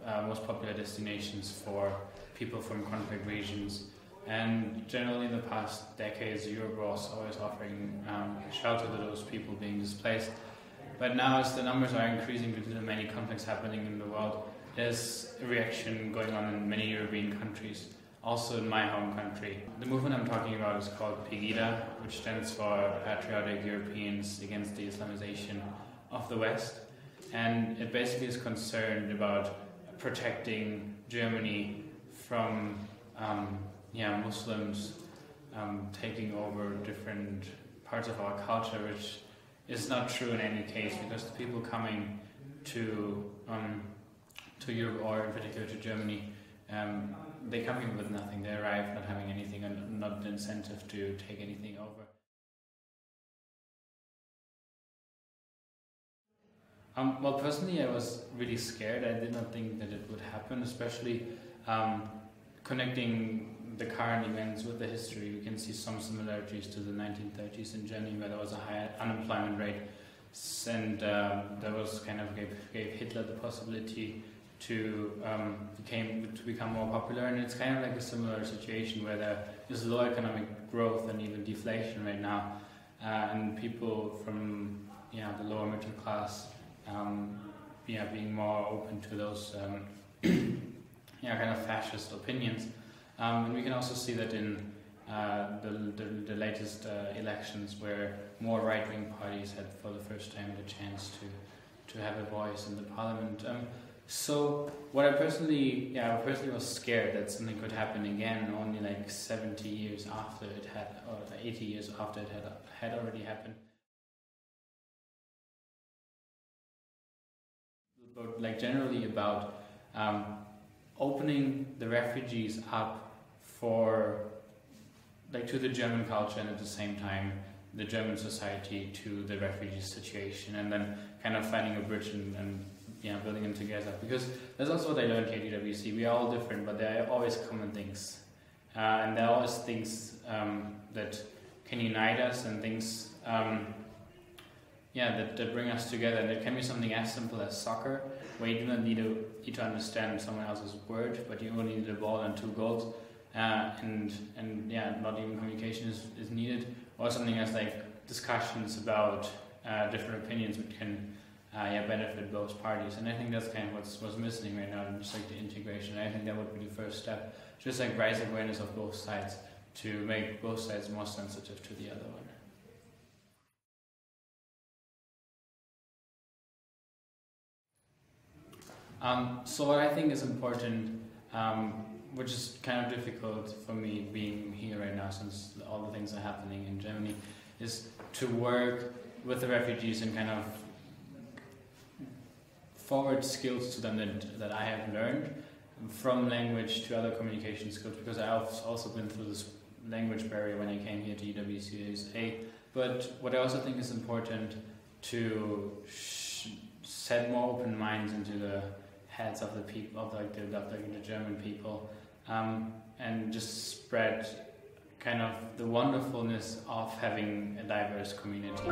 the most popular destinations for people from conflict regions. And generally in the past decades, Europe was always offering shelter to those people being displaced. But now, as the numbers are increasing due to the many conflicts happening in the world, there's a reaction going on in many European countries, also in my home country. The movement I'm talking about is called Pegida, which stands for Patriotic Europeans Against the Islamization of the West. And it basically is concerned about protecting Germany from Muslims taking over different parts of our culture, which is not true in any case, because the people coming to Europe, or in particular to Germany, they come here with nothing. They arrive not having anything and not the incentive to take anything over. Well, personally, I was really scared. I did not think that it would happen, especially connecting the current events with the history. We can see some similarities to the 1930s in Germany, where there was a high unemployment rate, and that was kind of gave Hitler the possibility to become more popular. And it's kind of like a similar situation where there is low economic growth and even deflation right now, and people from the lower middle class being more open to those kind of fascist opinions. And we can also see that in the latest elections, where more right-wing parties had for the first time the chance to have a voice in the parliament. So what I personally was scared that something could happen again, only like 70 years after it had, or 80 years after it had already happened. But like generally about opening the refugees up to the German culture, and at the same time the German society to the refugee situation, and then kind of finding a bridge and building them together. Because that's also what I learned here at UWC. We are all different, but there are always common things, and there are always things that can unite us, and things that bring us together. And it can be something as simple as soccer, where you do not need to understand someone else's word, but you only need a ball and 2 goals, and not even communication is needed. Or something as like discussions about different opinions, which can benefit both parties. And I think that's kind of what's missing right now, just like the integration. I think that would be the first step, just like raise awareness of both sides to make both sides more sensitive to the other one. So what I think is important, which is kind of difficult for me being here right now since all the things are happening in Germany, is to work with the refugees and kind of forward skills to them that I have learned, from language to other communication skills, because I've also been through this language barrier when I came here to UWC-USA. But what I also think is important to set more open minds into the heads of the people, of the German people, and just spread kind of the wonderfulness of having a diverse community.